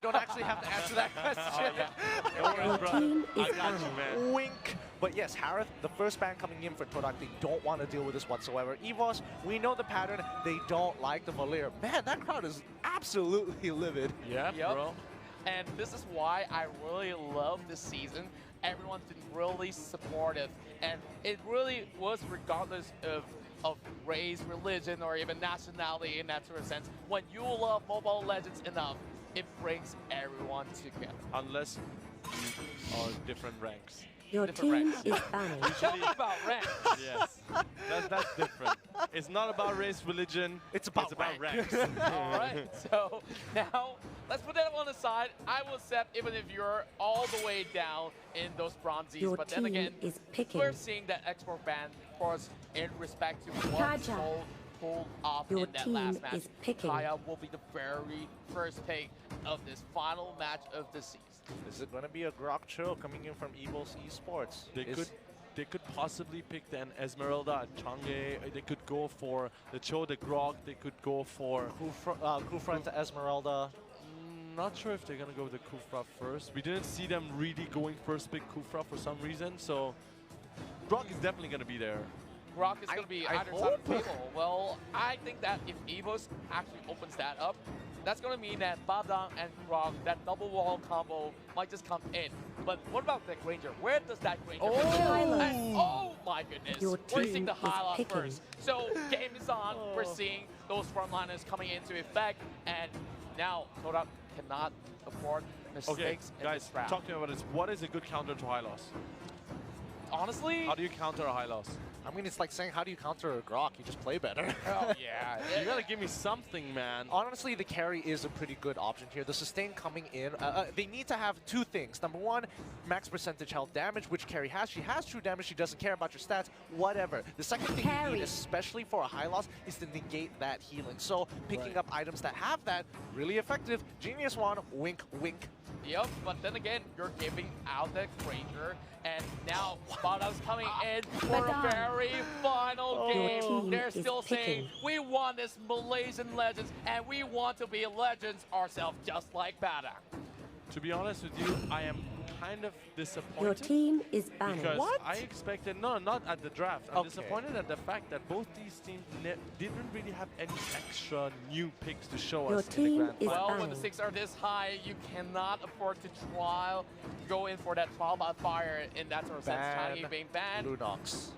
Don't actually have to answer that question. Don't worry, bro. I got you, man. Wink. But yes, Harith, the first ban coming in for Todak, they don't want to deal with this whatsoever. Evos, we know the pattern. They don't like the Valir. Man, that crowd is absolutely livid. Yeah, bro. And this is why I really love this season. Everyone's been really supportive, and it really was regardless of race, religion, or even nationality in that sort of sense. When you love Mobile Legends enough, it brings everyone together. Unless you are different ranks. Your Different team ranks. is banning. Tell me about rank. Yes, that's different. It's not about race, religion. It's about ranks. All right, so now let's put that on the side. I will accept even if you're all the way down in those bronzies. Your But then team again, is picking. we're seeing that export ban, of course, in respect to what Kaja. Seoul pulled off Your in that team last match. is picking. Kaya will be the very first pick of this final match of the season. Is it going to be a Grok Chill coming in from Evos Esports? They could possibly pick an Esmeralda, Chang'e. They could go for the Cho, the Grog. They could go for Kufra into Esmeralda. Not sure if they're gonna go with the Kufra first. We didn't see them really going first pick Kufra for some reason, so Grog is definitely gonna be there. Grok is going to be I either side of the table. Well, I think that if Evos actually opens that up, that's going to mean that Badang and Grok, that double wall combo, might just come in. But what about the Granger? Where does that Granger Oh! And, oh my goodness. Your We're seeing team the is highlight picking. first. So game is on. We're seeing those frontliners coming into effect. And now Todak cannot afford Okay, mistakes in guys, this round. talking about this, what is a good counter to high loss? Honestly, How do you counter a high loss? I mean, it's like saying, how do you counter a Grok? You just play better. oh, yeah. You gotta give me something, man. Honestly, the carry is a pretty good option here. The sustain coming in, they need to have two things. Number one, max percentage health damage, which carry has. She has true damage. She doesn't care about your stats, whatever. The second thing you Carry. need, especially for a high loss, is to negate that healing. So picking up items that have that, really effective. Genius one, wink, wink. Yep, but then again, you're giving out that Granger, and now Badang's coming in for a Badang. very final Your game. team They're is still saying, picking. we want this Malaysian Legends, and we want to be legends ourselves, just like Badang. To be honest with you, I am kind of Your disappointed. team is banning. Because What? I expected, no, not at the draft. I'm Okay. disappointed at the fact that both these teams didn't really have any extra new picks to show Your us in the team grand is final. Well, when the banning. stakes are this high, you cannot afford to go in for that trial by fire in that sort of sense. Ban Changi being banned. Lunox.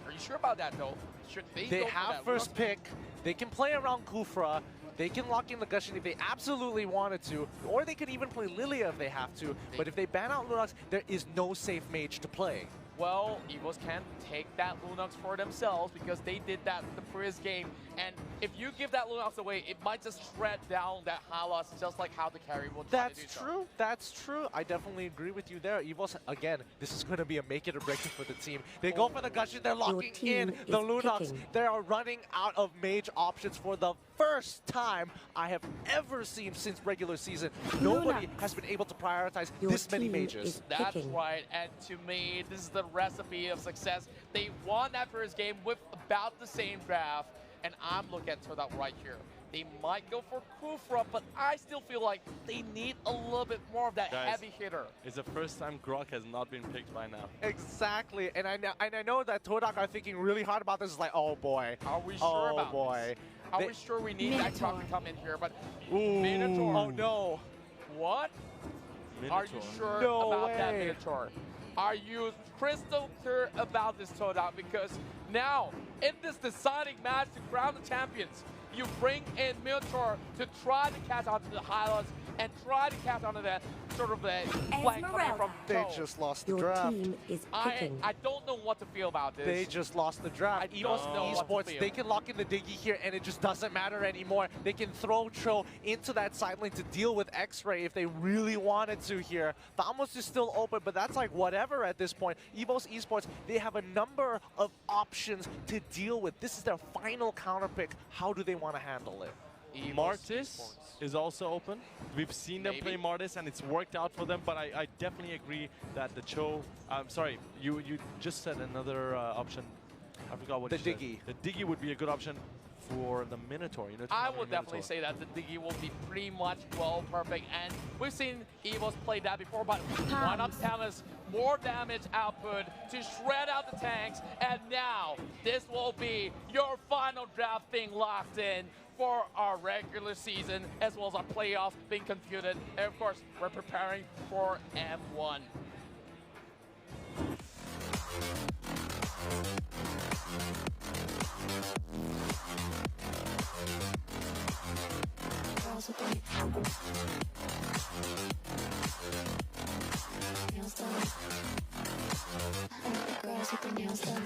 Are you sure about that, though? Should they They go for have that first Lunox? pick. They can play around Kufra. They can lock in the Gushing if they absolutely wanted to, or they could even play Lilia if they have to. But if they ban out Lunox, there is no safe mage to play. Well, Evos can take that Lunox for themselves because they did that the previous game. And if you give that Lunox away, it might just shred down that high loss just like how the carry will try to do That's so. true. That's true. I definitely agree with you there. Evos, again, this is going to be a make it or break it for the team. They go for the Gushing. They're locking team in is the Lunox. picking. They are running out of mage options for the first time I have ever seen since regular season. Nobody Lunox. has been able to prioritize Your this many team mages. is That's picking. right, and to me, this is the recipe of success. They won that first game with about the same draft, and I'm looking at Todak right here. They might go for Kufra, but I still feel like they need a little bit more of that Guys. heavy hitter. It's the first time Grok has not been picked by now. Exactly, and I know that Todak are thinking really hard about this. It's like, oh boy, Are we sure oh about boy. this? Are They- we sure we need that truck to Minotaur. come in here? But Ooh. Minotaur. Oh no. What? Are you Minotaur. sure No about that way. Minotaur? Are you crystal clear about this, Todak? Because now, in this deciding match to crown the champions, you bring in Minotaur to try to catch onto the highlights and try to catch onto that sort of a flank coming from They Toe. just lost the Your draft. team is I picking. don't know what to feel about this. They just lost the draft. I Evos don't know what to Esports, feel. they can lock in the Diggy here and it just doesn't matter anymore. They can throw Cho into that side lane to deal with X-Ray if they really wanted to here. Thamos is still open, but that's like whatever at this point. Evos Esports, they have a number of options to deal with. This is their final counter pick. How do they want to handle it? Evos Martis Esports. is also open. We've seen them Maybe. play Martis and it's worked out for them, but I definitely agree that the Cho, I'm sorry, you just said another option. I forgot what The you said. Diggy. The Diggy would be a good option for the Minotaur. You know, I would definitely say that the Diggy will be pretty much well perfect, and we've seen Evos play that before, but why not tell us more damage output to shred out the tanks, and now this will be your final draft being locked in for our regular season, as well as our playoffs being computed, and of course, we're preparing for M1. Girls with their nails done.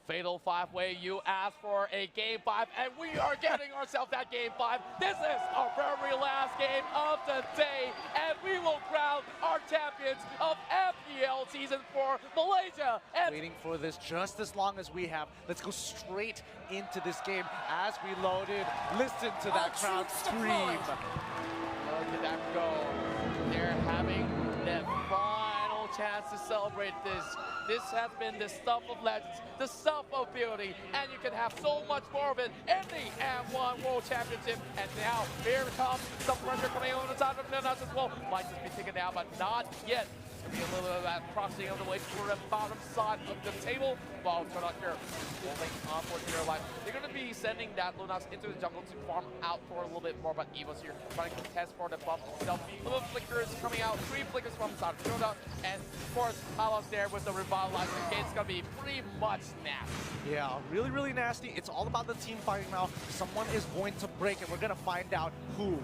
Fatal five-way, you asked for a Game 5, and we are getting ourselves that Game 5. This is our very last game of the day, and we will crown our champions of FPL Season 4 Malaysia. And Waiting for this just as long as we have. Let's go straight into this game as we loaded. Listen to that crowd scream. look at that go. They're having their final chance to celebrate this. This has been the stuff of legends, the stuff of beauty, and you can have so much more of it in the M1 World Championship. And now, here comes some pressure coming on the side of us as well. Might just be taken down, but not yet. It's going to be a little bit of that crossing of the way for the bottom side of the table. While Todak here holding on for dear life. They're going to be sending that Lunox into the jungle to farm out for a little bit more, but Evos here trying to contest for the buff himself. Little flickers coming out, 3 flickers from the side of Todak, and of course, Palos there with the revitalizer. It's going to be pretty much nasty. Yeah, really, really nasty. It's all about the team fighting now. Someone is going to break, and we're going to find out who.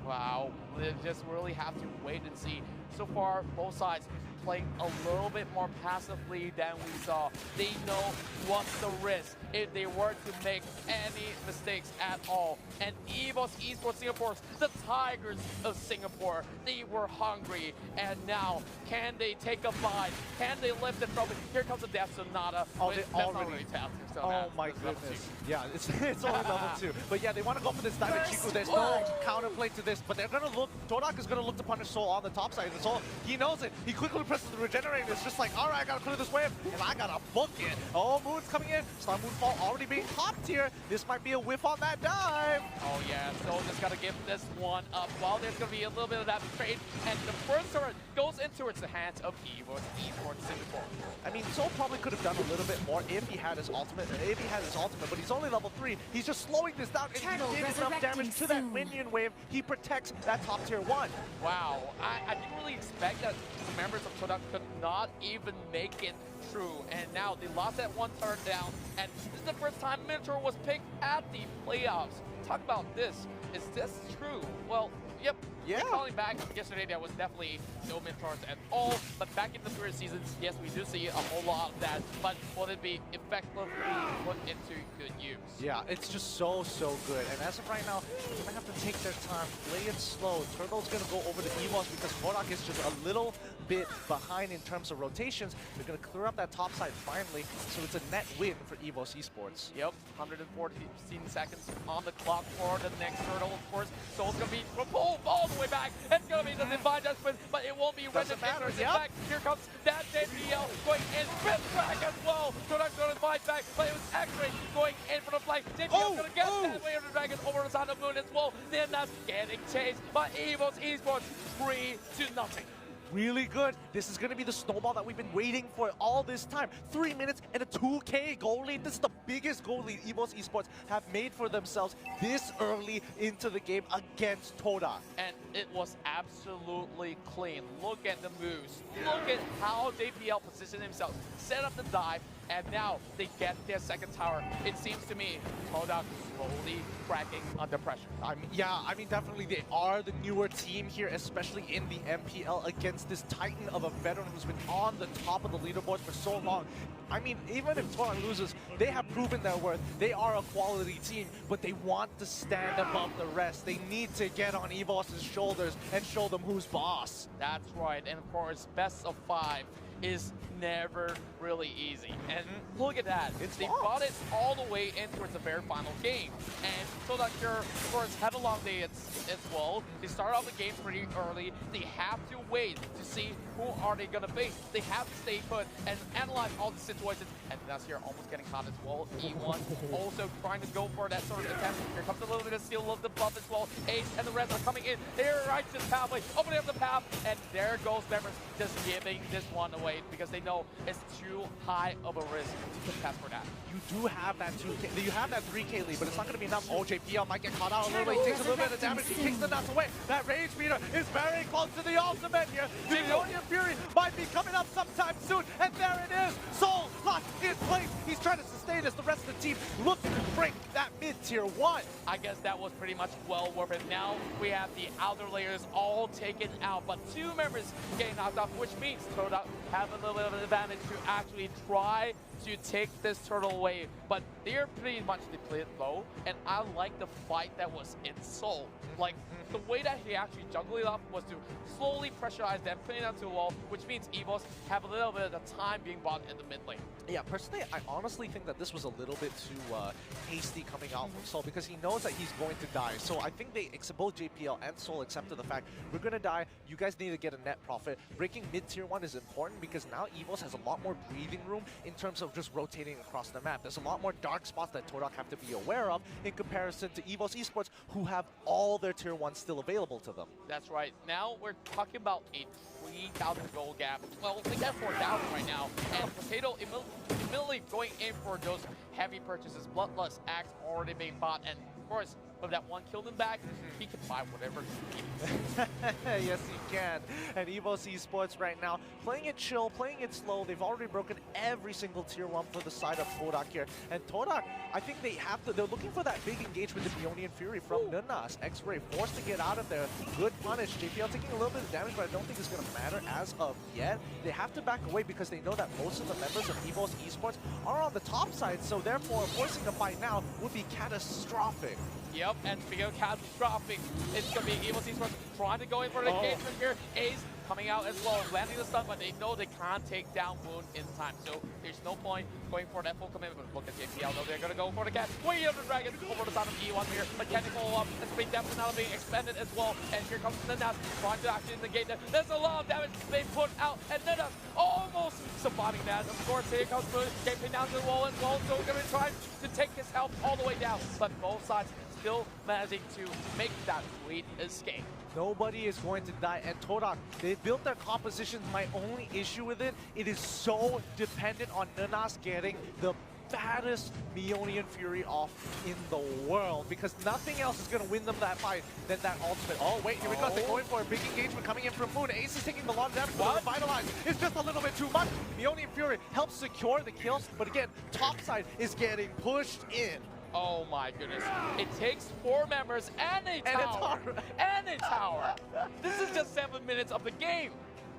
Wow, they just really have to wait and see. So far, both sides playing a little bit more passively than we saw. They know what's the risk if they were to make any mistakes at all. And Evos Esports Singapore, the Tigers of Singapore, they were hungry. And now, can they take a bite? Can they lift the trophy? Here comes the Death Sonata. Oh, they That's not already really tapped. So Oh my goodness. Yeah, it's only level 2. But yeah, they want to go for this Diamond Chiku. There's no counterplay to this, but they're going to look, Todak is going to look to punish Soul on the top side. And Soul, he knows it. He quickly presses the regenerate. It's just like, all right, I got to clear this wave, and I got to book it. Oh, Moon's coming in. Star Moonfall already being popped here. This might be a whiff on that dive. Oh yeah, Soul just got to give this one up. While there's going to be a little bit of that trade, and the first turret goes into the hands of Evos Esports Singapore. I mean, Soul probably could have done a little bit more if he had his ultimate, but he's only level 3. He's just slowing this down, and he did enough damage to that minion wave. He protects that top tier 1. Wow, I didn't really expect that the members of Todak could not even make it through. And now they lost that one turret down, and this is the first time Minotaur was picked at the playoffs. Talk about this. Is this true? Well, yep. Yeah. Calling back yesterday, there was definitely no Minotaurs at all. But back in the previous seasons, yes, we do see a whole lot of that. But will it be effectively put into good use? Yeah, it's just so good. And as of right now, they're going to have to take their time, play it slow. Turtle's going to go over to Evos because Todak is just a little bit behind in terms of rotations. They're going to clear up that top side finally. So it's a net win for Evos Esports. Yep, 114 seconds on the clock for the next turtle, of course. So it's going to be pulled all the way back. It's going to be the Divine Judgment, but it won't be rendered matter, in fact, here comes that JPL going in with back as well. Todak's going to fight back, but it was X-Ray going in for the flank. JPL's going to get that way of the Dragon over the side of the Moon as well. Then that's getting chased by Evos Esports 3-0. Really good. This is going to be the snowball that we've been waiting for all this time. 3 minutes and a 2K goal lead. This is the biggest goal lead Evos Esports have made for themselves this early into the game against Todak. And it was absolutely clean. Look at the moves. Look at how JPL positioned himself, set up the dive, and now they get their second tower. It seems to me Todak slowly cracking under pressure. I mean, definitely they are the newer team here, especially in the MPL against this titan of a veteran who's been on the top of the leaderboard for so long. I mean, even if Todak loses, they have proven their worth. They are a quality team, but they want to stand above the rest. They need to get on Evos' shoulders and show them who's boss. That's right, and of course, best of 5 is never really easy. And look at that. They long. brought it all the way in towards the very final game. And Todak here, of course, had a long day as well. They start off the game pretty early. They have to wait to see who are they going to face. They have to stay put and analyze all the situations. And that's here almost getting caught as well. E1 also trying to go for that sort of attempt. Here comes a little bit of steal of the buff as well. Ace and the rest are coming in. They're right to the pathway, opening up the path, and there goes Members just giving this one away because they know it's too high of a risk to contest for that. You do have that 2K, you have that 3K lead, but it's not going to be enough. Oh, JPL might get caught out a little bit. He takes a little bit of damage. He kicks the nuts away. That rage meter is very close to the ultimate here. The Ionian Fury might be coming up sometime soon, and there it is. Soul locked in place. He's trying to sustain as the rest of the team looking to break that mid-tier 1. I guess that was pretty much well worth it. Now we have the outer layers all taken out, but 2 members getting knocked off, which means Todak have a little bit of an advantage to actually try to take this turtle wave, but they're pretty much depleted low, and I like the fight that was in Soul. Like, the way that he actually juggled it up was to slowly pressurize them, putting them to the wall, which means Evos have a little bit of the time being bought in the mid lane. Yeah, personally, I honestly think that this was a little bit too hasty coming out from Soul because he knows that he's going to die. So I think both JPL and Soul accepted the fact, we're going to die, you guys need to get a net profit. Breaking mid-tier 1 is important because now Evos has a lot more breathing room in terms of just rotating across the map. There's a lot more dark spots that Todak have to be aware of in comparison to Evos Esports, who have all their tier 1s still available to them. That's right. Now we're talking about a 3,000 gold gap. Well, they got 4,000 right now, and Potato immediately going in for those heavy purchases. Bloodlust Axe already being bought, and of course, with that one kill him back, he can buy whatever he needs. Yes, he can. And Evos Esports right now, playing it chill, playing it slow. They've already broken every single tier 1 for the side of Todak here. And Todak, I think they're looking for that big engagement with the Ionian Fury from Nunas. X-Ray forced to get out of there. Good punish. JPL taking a little bit of damage, but I don't think it's going to matter as of yet. They have to back away because they know that most of the members of Evos Esports are on the top side, so therefore forcing a fight now would be catastrophic. Yep, and speaking of catastrophic, it's going to be Evos Esports trying to go in for an engagement here. Ace coming out as well, landing the stun, but they know they can't take down Moon in time, so there's no point going for that full commitment. Look at JPL, though, they're going to go for the cat. Way of the dragon over the side of E1 here. Mechanical up, and speed depth now being expanded as well, and here comes the Nunas trying to actually negate that. There's a lot of damage they put out, and Nunas almost surviving that. Of course, here comes Moon, JP down to the wall as well, so going to try to take his health all the way down, but both sides still managing to make that sweet escape. Nobody is going to die, and Todak, they built their compositions. My only issue with it is so dependent on Nunas getting the baddest Ionian Fury off in the world, because nothing else is going to win them that fight than that ultimate. Oh, wait, here we go. They're going for a big engagement coming in from Moon. Ace is taking a lot of damage, but Revitalize is just a little bit too much. Ionian Fury helps secure the kill, but again, topside is getting pushed in. Oh my goodness. It takes 4 members and a tower. And a tower. This is just 7 minutes of the game.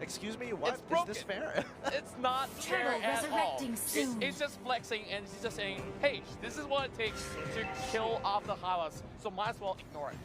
Excuse me, what? It's broken. Is this fair? It's not fair at all. It's just flexing, and he's just saying, hey, this is what it takes to kill off the Hylas, so might as well ignore it.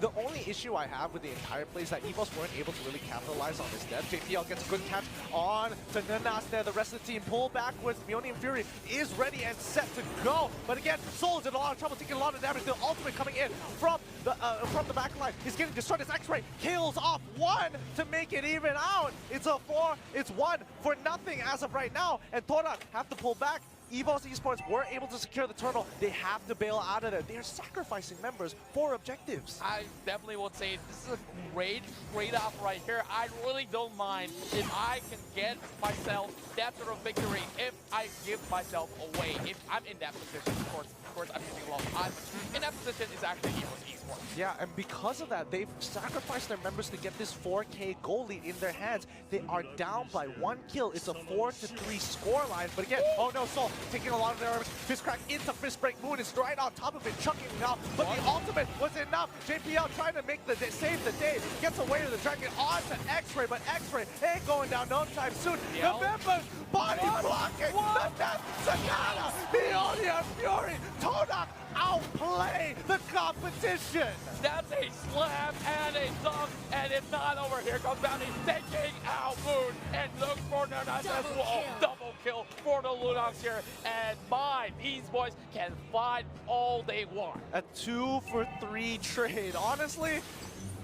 The only issue I have with the entire play is that Evos weren't able to really capitalize on his death. JPL gets a good catch on to Nunas there. The rest of the team pull backwards. Ionian Fury is ready and set to go. But again, Soul's in a lot of trouble, taking a lot of damage. The ultimate coming in from the back line is getting destroyed as X-Ray kills off 1 to make it even out. It's a 4, it's 1 for nothing as of right now. And Todak have to pull back. Evos Esports were able to secure the turtle. They have to bail out of there. They are sacrificing members for objectives. I definitely would say this is a great trade-off right here. I really don't mind if I can get myself that sort of victory if I give myself away. If I'm in that position, of course I'm using a lot of time. In that position is actually Evos Esports. Yeah, and because of that, they've sacrificed their members to get this 4K goal lead in their hands. They are down by 1 kill. It's a 4-3 scoreline. But again, oh no, Soul taking a lot of damage. Fist crack into fist break. Moon is right on top of it, chucking now. But the ultimate was enough. JPL trying to make save the day. Gets away to the dragon onto X-Ray, but X-Ray ain't going down no time soon. The members body blocking. The death Sagana. The Ionian Fury. Todak outplay the competition. That's a slam and a dunk, and it's not over. Here comes Bounty taking out Moon, and look for very nice as well. Double kill for the Lunox here. And these boys can fight all they want. A 2 for 3 trade. Honestly,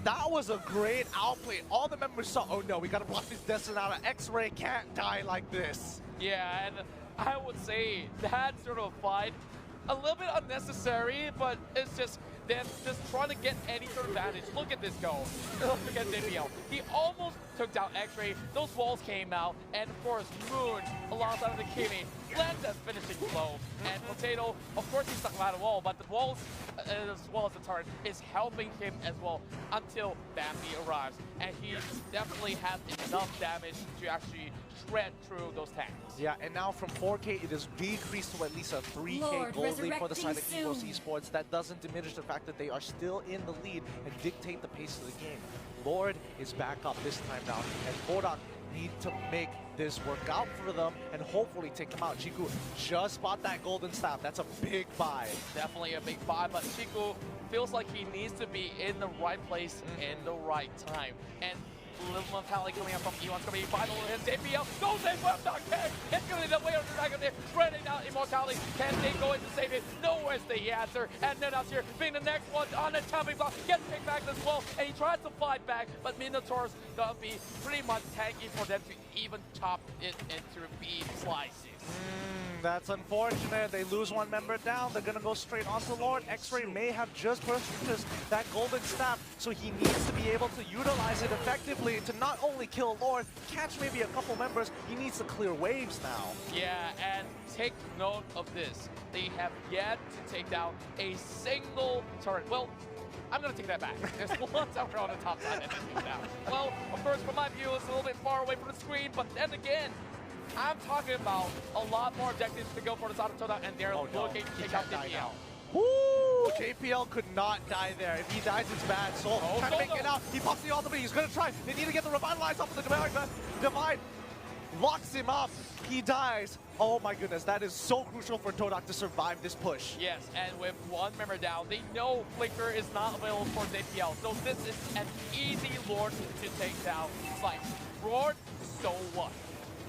that was a great outplay. All the members saw, oh no, we gotta block this Destiny out. X-Ray can't die like this. Yeah, and I would say that sort of fight, a little bit unnecessary, but it's just them just trying to get any sort of advantage. Look at this goal. Look at DPL. He almost took down X-Ray. Those walls came out, and of course, Moon, alongside of the Kimi, lands that finishing blow. And Potato, of course, he's stuck by the wall, but the walls, as well as the turret, is helping him as well until Bambi arrives. And he definitely has enough damage to actually shred through those tanks. Yeah, and now from 4K, it is decreased to at least a 3K gold lead for the side of Evos Esports. That doesn't diminish the fact that they are still in the lead and dictate the pace of the game. Lord is back up this time now, and Todak need to make this work out for them and hopefully take them out. Chiku just bought that golden staff. That's a big buy. Definitely a big buy, but Chiku feels like he needs to be in the right place in the right time. And little mentality coming up from Ewan's going to be vital in his JPL. Goes in for Todak. It's going to be the way of the dragon there. Shredding out Immortality. Can they go in to save it? No, where's the answer? And then out here being the next one on the chopping block. Gets picked back as well. And he tries to fight back, but Minotaur's going to be pretty much tanky for them to even chop it into bead slices. That's unfortunate. They lose one member down. They're gonna go straight onto Lord. X-Ray may have just purchased that golden staff, so he needs to be able to utilize it effectively to not only kill Lord, catch maybe a couple members. He needs to clear waves now. Yeah, and take note of this. They have yet to take down a single turret. Well, I'm going to take that back. There's one tower on the top side that didn't down. Well, of course, from my view, it's a little bit far away from the screen, but then again, I'm talking about a lot more objectives to go for the side of Todak, and they're looking to take out DPL. Woo! JPL could not die there. If he dies, it's bad. Soul trying to make it out. He pops the ultimate. He's going to try. They need to get the revitalize off of the divide. Locks him up. He dies. Oh my goodness, that is so crucial for Todak to survive this push. Yes, and with one member down, they know Flicker is not available for JPL, so this is an easy Lord to take down. It's like, Lord, so what?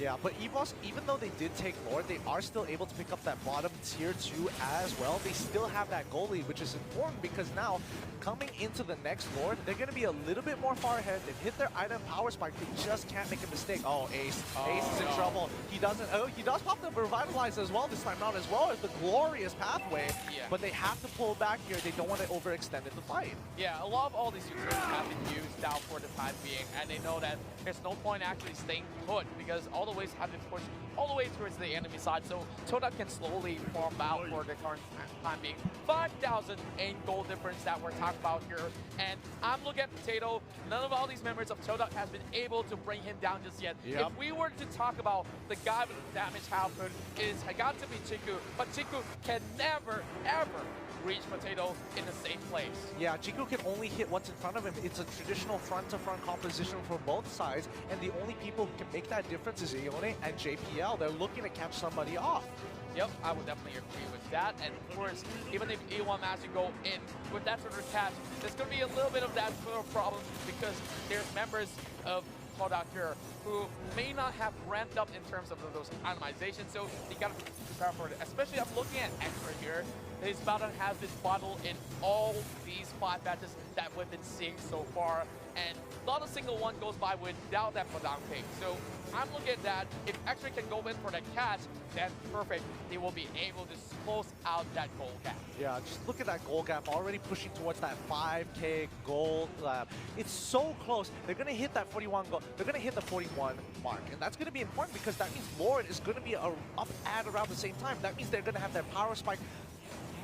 Yeah, but Evos, even though they did take Lord, they are still able to pick up that bottom tier 2 as well. They still have that goal lead, which is important because now, coming into the next Lord, they're going to be a little bit more far ahead. They've hit their item power spike. They just can't make a mistake. Oh, Ace. Ace is in trouble. He doesn't. Oh, he does pop the Revitalize as well this time out, as well as the glorious pathway. Yeah. But they have to pull back here. They don't want to overextend in the fight. Yeah, a lot of all these users have been used now for the time being, and they know that there's no point actually staying put because all the ways have been pushed all the way towards the enemy side, so Todak can slowly farm out for the current time being. 5,000 in gold difference that we're talking about here, and I'm looking at Potato. None of all these members of Todak has been able to bring him down just yet. Yep. If we were to talk about the guy with the damage output, it's got to be Chiku, but Chiku can never, ever reach Potato in a safe place. Yeah, Chiku can only hit what's in front of him. It's a traditional front-to-front composition for both sides, and the only people who can make that difference is Ione and JPL. They're looking to catch somebody off. Yep, I would definitely agree with that. And of course, even if E1 managed to go in with that sort of catch, there's going to be a little bit of that sort of problem because there's members of Todak here who may not have ramped up in terms of those itemizations, so you got to prepare for it. Especially, I'm looking at Expert here. He's about to have this bottle in all these 5 matches that we've been seeing so far, and not a single one goes by without that down pick. So I'm looking at that. If X-Ray can go in for the catch, then perfect. They will be able to close out that goal gap. Yeah, just look at that goal gap already pushing towards that 5K goal lab. It's so close. They're going to hit that 41 goal. They're going to hit the 41 mark, and that's going to be important because that means Lord is going to be up at around the same time. That means they're going to have their power spike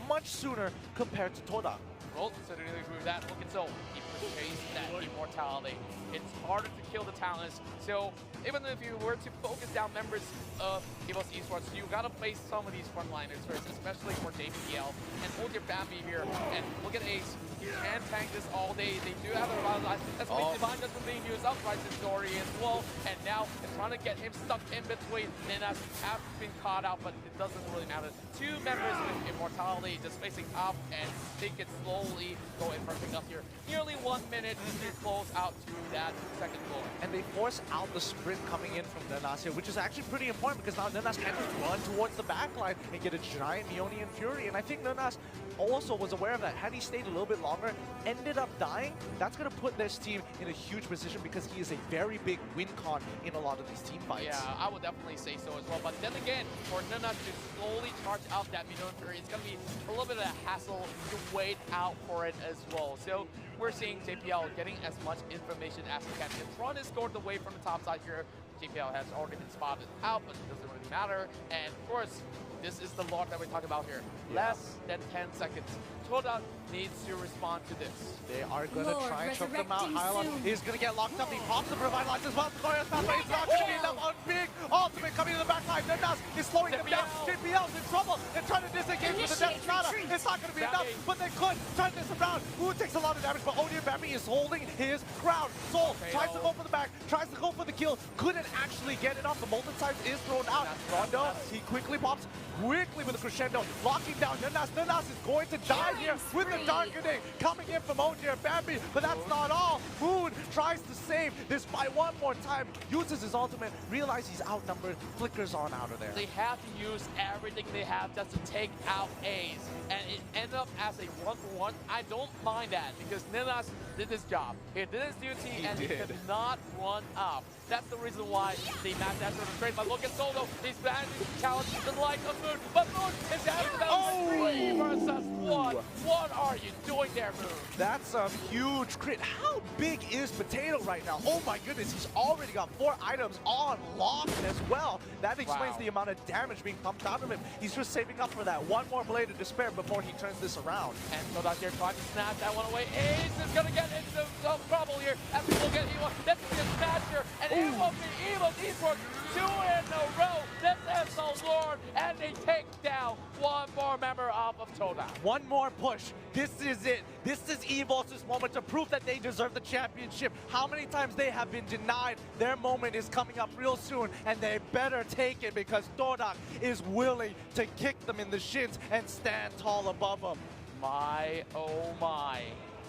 much sooner compared to Todak. Well, so to agree with that, look at Soul. He purchased that immortality. It's harder to kill the talents. So even if you were to focus down members of Evos Esports, you gotta face some of these frontliners first, especially for JPL. And hold your Bambi here. And look at Ace. He can tank this all day. They do have a revitalize. That's a big divine that's being used up right this story as well. And now they're trying to get him stuck in between. Ninas have been caught out, but it doesn't really matter. 2 members with immortality just facing up, and they can slowly slowly go in for a pick up here. Nearly 1 minute to close out to that second goal. And they force out the sprint coming in from Nenas here, which is actually pretty important because now Nenas can just run towards the back line and get a giant Meonian Fury. And I think Nenas also was aware of that. Had he stayed a little bit longer, ended up dying, that's going to put this team in a huge position because he is a very big win con in a lot of these team fights. Yeah, I would definitely say so as well. But then again, for Nenas to slowly charge out that Meonian Fury, it's going to be a little bit of a hassle to wait out for it as well. So we're seeing JPL getting as much information as they can. If Tron is scored away from the top side here, JPL has already been spotted out, but it doesn't really matter. And of course, this is the log that we're talking about here. Yeah. Less than 10 seconds. Todak needs to respond to this. They are going to Lord, try and choke them out. resurrecting Hyla soon. is going to get locked up. He pops the Revitalize as well. The Glorious Pathway is not going to be enough on Big. Ultimate coming to the back line. Nenas is slowing them down. JPL's in trouble. They're trying to disengage with the Death Strata. It's not going to be enough, but they could turn this around. Who takes a lot of damage, but Odion Bambi is holding his ground. Soul tries to go for the back, tries to go for the kill. Couldn't actually get it off. The Molten Size is thrown out. Rondo, he quickly pops. Quickly with a crescendo, locking down Nenas. Nenas is going to die here with the Darkening coming in from Odion Bambi, but that's not all. Moon tries to save this fight one more time, uses his ultimate, realizes he's outnumbered, flickers on out of there. They have to use everything they have just to take out A's. And it ended up as a 1-for-1. I don't mind that because Nenas did his job. He did his duty and he could not run up. That's the reason why the match after the trade. But look at Solo. He's managing to challenge the like of Moon. But Moon is down to 3 versus 1. What are you doing there, Moon? That's a huge crit. How big is Potato right now? Oh my goodness, he's already got 4 items on lock as well. That explains the amount of damage being pumped out of him. He's just saving up for that one more Blade of Despair before he turns this around. And Todak here trying to snatch that one away. Ace is going to get into some trouble here as we look at Evo. That's going to be a snatcher. And Evos Esportes 2 in a row. This is the Lord. And they take down one more member of Todak. One more push. This is it. This is Evos' moment to prove that they deserve the championship. How many times they have been denied, their moment is coming up real soon, and they better take it because Todak is willing to kick them in the shins and stand tall above them. My, oh my.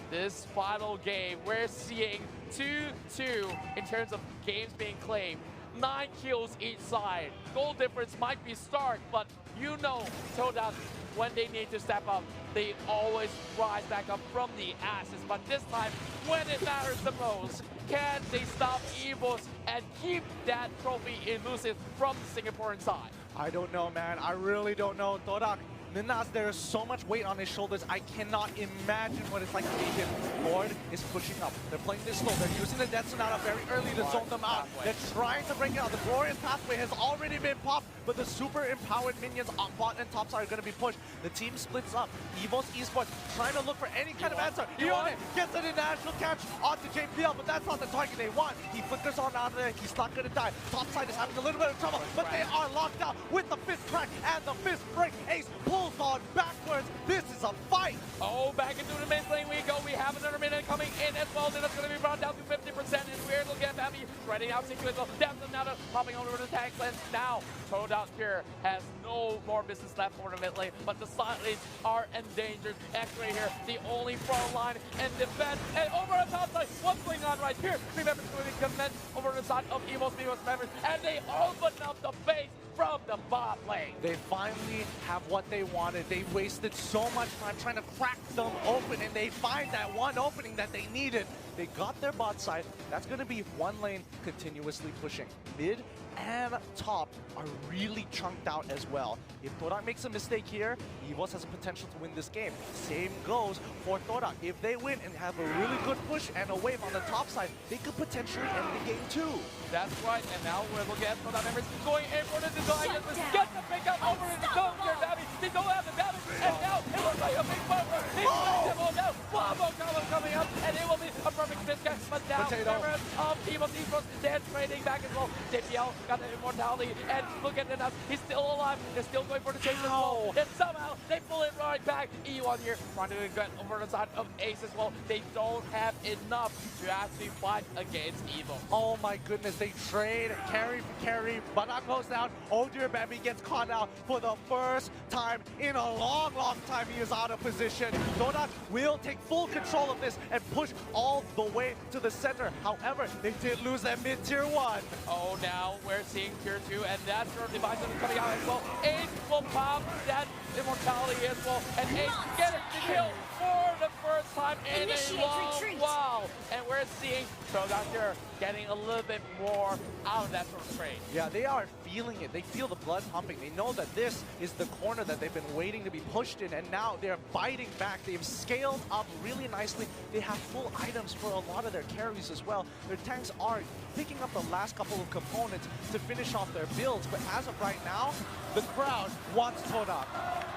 This final game, we're seeing 2-2 in terms of games being claimed. 9 kills each side. Goal difference might be stark, but you know Todak, when they need to step up, they always rise back up from the ashes. But this time, when it matters the most, can they stop Evos and keep that trophy elusive from the Singaporean side? I don't know, man. I really don't know. Todak, Nenas, there is so much weight on his shoulders. I cannot imagine what it's like to be him. Lord is pushing up. They're playing this slow. They're using the Death Sonata very early to zone them out. They're trying to break it out. The Glorious Pathway has already been popped, but the super empowered minions on bot and top side are going to be pushed. The team splits up. Evos Esportes trying to look for any kind of answer. Ione gets an international catch onto JPL, but that's not the target they want. He flickers on out of there. He's not going to die. Top side is having a little bit of trouble, but they are locked out with the fist crack and the fist break. Ace pulls on backwards. This is a fight. Oh, back into the main lane we go. We have another minute coming in as well. Then it's going to be brought down to 50%. And we're looking at Bambi spreading out sequence. Down to Nada, popping over the tank lane. Now, Todak here has no more business left for the mid lane, but the side lanes are endangered. X-Ray here, the only front line and defense. And over the top side, what's going on right here? Remember to commence over the side of Evos members, and they open up the base from the bot lane. They finally have what they wanted. They wasted so much time trying to crack them open, and they find that one opening that they needed. They got their bot side. That's going to be one lane continuously pushing. Mid and top are really chunked out as well. If Todak makes a mistake here, Evos has a potential to win this game. Same goes for Todak. If they win and have a really good push and a wave on the top side, they could potentially end the game too. That's right, and now we're looking at Todak members going in for the design. Get the pick up over in the zone here, Babby. They don't have the damage, and now it looks like a big bumper. He's going to now. Bombo coming up, and it will be a perfect miscatch, but now Potato. members of Evos Esports, they're trading back as well. JPL got the immortality, and look at it, he's still alive. They're still going for the chase as well. And somehow they pull it right back. E1 here trying to get over the side of Ace as well. They don't have enough to actually fight against Evo. Oh my goodness, they trade carry for carry. Banak goes down. Oh dear, Bambi gets caught out for the first time in a long, long time. He is out of position. Todak will take full control of this and push all the way to the center. However, they did lose that mid tier 1. Oh, now we're seeing tier 2, and that's where Divisive is coming out as well. Ace will pop that immortality as well, and Ace get it to kill for the first time in a long while. And we're seeing Todak here getting a little bit more out of that sort of trade. Yeah, they are feeling it. They feel the blood pumping. They know that this is the corner that they've been waiting to be pushed in, and now they're biting back. They've scaled up really nicely. They have full items for a lot of their carries as well. Their tanks are picking up the last couple of components to finish off their builds, but as of right now, the crowd wants Todak.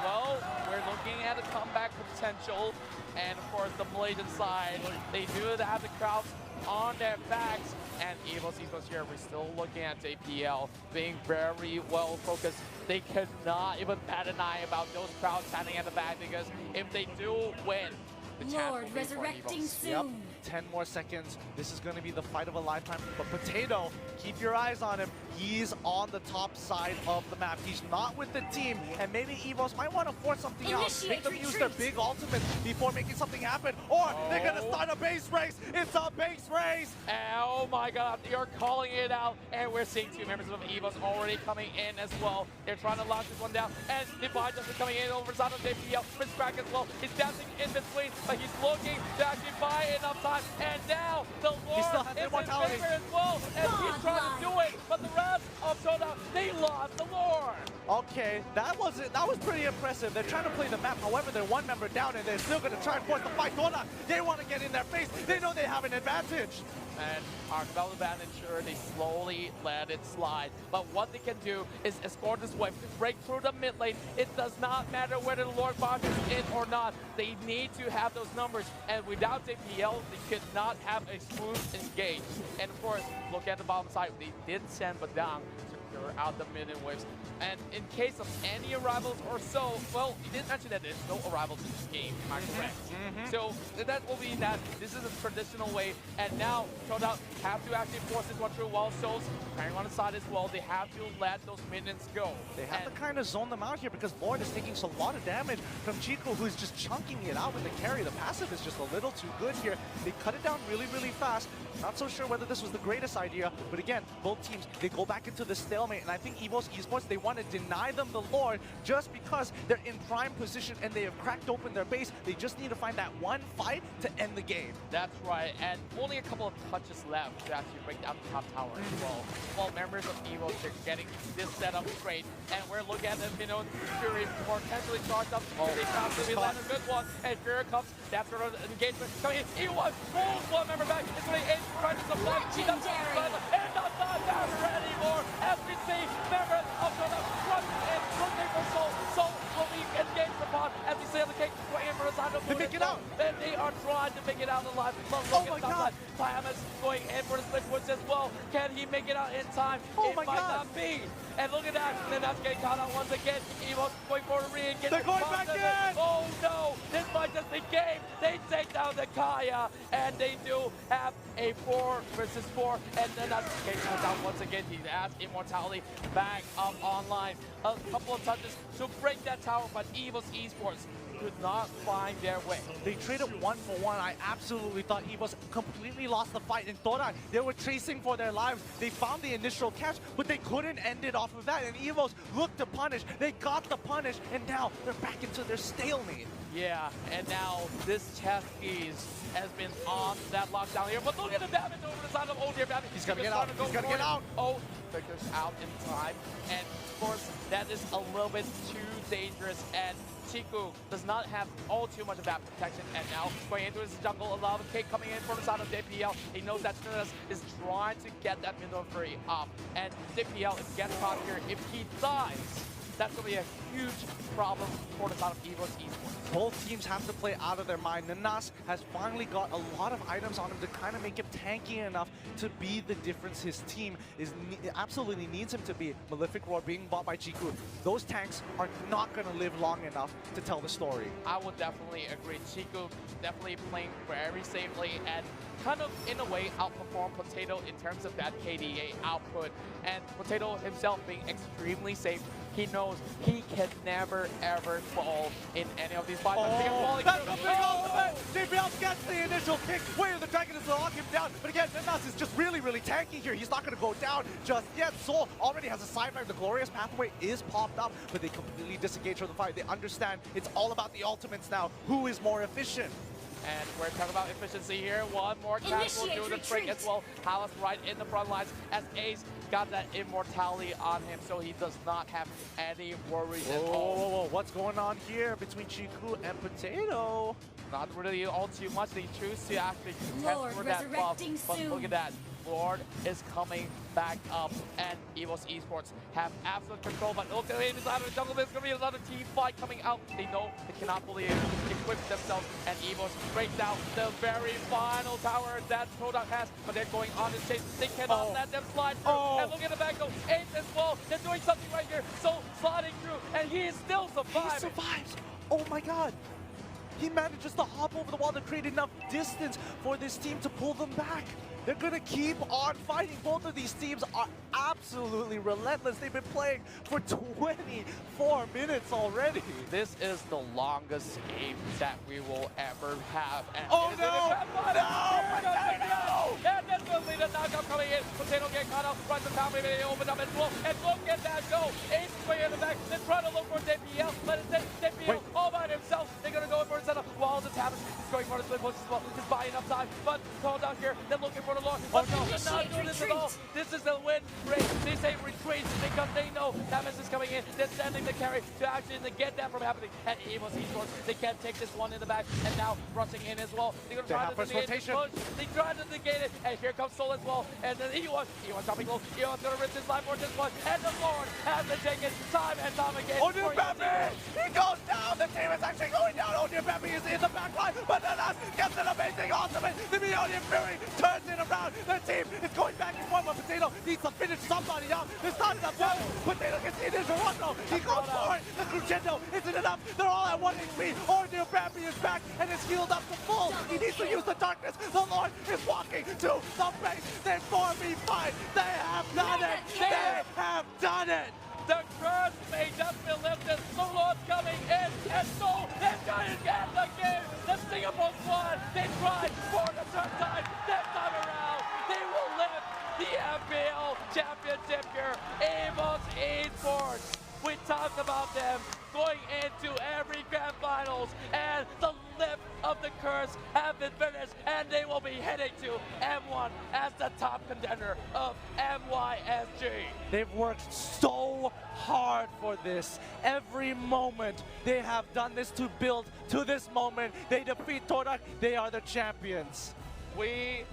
Well, we're looking at a comeback potential, and of course the Malaysian side, they do have the crowds on their backs, and Evos Esports here, we're still looking at JPL being very well focused. They cannot even bat an eye about those crowds standing at the back, because if they do win, the chance will be resurrecting for Evos. Yep, soon. 10 more seconds. This is going to be the fight of a lifetime. But Potato, keep your eyes on him. He's on the top side of the map. He's not with the team. And maybe Evos might want to force something out. Make them use their big ultimate before making something happen. Or they're going to start a base race. It's a base race. Oh my god, you're calling it out, and we're seeing two members of Evos already coming in as well. They're trying to lock this one down, and Divine just coming in over the side of JPL. Prince Crack as well. He's dancing in between, but he's looking to actually buy enough time. And now the Lord still has is in immortality. favor as well, and he's trying to do it, but the rest of Todak, they lost the Lord. Okay, that was pretty impressive. They're trying to play the map. However, they're one member down, and they're still going to try and force the fight. Todak, they want to get in their face. They know they have an advantage. And talk about advantage, sure, they slowly let it slide. But what they can do is escort this wave, break through the mid lane. It does not matter whether the Lord Boss is in or not. They need to have those numbers. And without JPL, they could not have a smooth engage. And of course, look at the bottom side. They did send Badang to clear out the mid and waves. And in case of any arrivals or so, well, you didn't mention that there's no arrivals in this game, am I correct? So that will be that this is a traditional way, and now Todak have to actually force this one through while Souls carrying on the side as well. They have to let those minions go. They have to kind of zone them out here because Lord is taking a lot of damage from Chico, who's just chunking it out with the carry. The passive is just a little too good here. They cut it down really, really fast. Not so sure whether this was the greatest idea, but again, both teams, they go back into the stalemate, and I think Evos Esports, they want to deny them the Lord just because they're in prime position and they have cracked open their base. They just need to find that one fight to end the game. That's right, and only a couple of touches left to actually break down the top tower as well. Well, members of Evos, they're getting this setup straight, and we're looking at them, you know, Fury potentially charged up. They found to be land a good one, and Fury comes, that's sort of engagement coming in. E1 pulls one member back, it's going to trying to supply, he doesn't and does not matter anymore, as we see members of Todak running in, looking for Soul. Soul will be engaged upon, as we see on the cake, going in for a side of They make it out. and they are trying to make it out alive. Oh my God. Tiamat going in for the split push as well. Can he make it out in time? Oh it my might God. not be. And look at that. Then that's getting caught out once again. Evos going for a re-engage. They're going back in. Oh no. This might just be game. They take down the Kaya. And they do have a 4 versus 4. And then that's getting caught down once again. He has immortality back up online. A couple of touches to break that tower. But Evos Esports could not find their way. They traded 1-for-1. I absolutely thought Evos completely lost the fight. In Todak, they were chasing for their lives. They found the initial catch, but they couldn't end it off of that. And Evos looked to punish. They got the punish, and now they're back into their stalemate. Yeah, and now this chess piece has been on that lockdown here. But look at the damage over the side of Odir. He's gotta get out. He's gotta get out. Oh, figures out in time. And of course, that is a little bit too dangerous. And Chiku does not have all too much of that protection, and now going into his jungle, a lava cake coming in from the side of JPL. He knows that Trinidad is trying to get that middle free up, and JPL, if he gets caught here, if he dies, that's going to be a huge problem for the side of Evos Esports. Both teams have to play out of their mind. Nanas has finally got a lot of items on him to kind of make him tanky enough to be the difference his team absolutely needs him to be. Malefic Roar being bought by Chiku. Those tanks are not going to live long enough to tell the story. I would definitely agree. Chiku definitely playing very safely and kind of, in a way, outperform Potato in terms of that KDA output. And Potato himself being extremely safe, he knows he can never, ever fall in any of these fights. Oh, that's a big ultimate! JBL gets the initial kick. Way of the Dragon is to lock him down. But again, Nanas is just really, really tanky here. He's not going to go down just yet. Soul already has a sideline. The Glorious Pathway is popped up, but they completely disengage from the fight. They understand it's all about the ultimates now. Who is more efficient? And we're talking about efficiency here. One more cast will do the trick as well. Palace right in the front lines as Ace got that immortality on him, so he does not have any worries at all. Whoa, what's going on here between Chiku and Potato? Not really all too much. They choose to actually contest for that buff. But look at that. Lord is coming back up, and Evos Esports have absolute control. But look at it, inside of the jungle, there's going to be another team fight coming out. They know they cannot fully equip themselves, and Evos breaks out the very final tower that Todak has, but they're going on this chase. They cannot let them slide through. And look at the back go. Ace as well. They're doing something right here. So sliding through, and he is still surviving. He survives. Oh my god. He manages to hop over the wall to create enough distance for this team to pull them back. They're going to keep on fighting. Both of these teams are absolutely relentless. They've been playing for 24 minutes already. This is the longest game that we will ever have. And oh no! And definitely the knockout coming in. Potato getting caught up. Right to town, maybe they open up as well. And look at that go. Ace is way in the back. They're trying to look for JPL, but instead JPL all by himself. They're going to go for the setup. While this happens, he's going for the split push as well. He's buying up time. But Todak here, they're looking for the Lord. But no, they're not doing this at all. This is the win rate. They say retreat because they know Tamas is coming in. They're sending the carry to actually get that from happening. And Evos Esports, they can't take this one in the back. And now rushing in as well. They're going to try to negate the push. They try to negate it. And here comes Soul as well. And then Ewan dropping low. Ewan's going to rip this life for this one. And the Lord has been taken time and time again. Onyu Pepe! He goes down! The team is actually going down! Onyu Pepe is in the back line, but Nanas gets an amazing ultimate! The Meonian Fury turns it around! The team is going back and forth, but Potato needs to finish somebody out! There's not enough time! Potato gets the initial run though! He goes for it! The Crescendo isn't enough! They're all at 1 HP! Onyu Pepe is back and is healed up to full! He needs to use the darkness! The Lord is walking to the base! They're 4v5! They have done it! They have done it! The curse may just be lifted. The Lord's coming in, and so they're trying to get the game. The Singapore squad, they tried for the third time. This time around, they will lift the FPL championship here. Evos Esports. We talked about them going into every grand finals, and the lift of the curse have been finished, and they will be heading to M1 as the top contender of MYSG. They've worked so hard for this. Every moment they have done this to build to this moment. They defeat Todak. They are the champions. We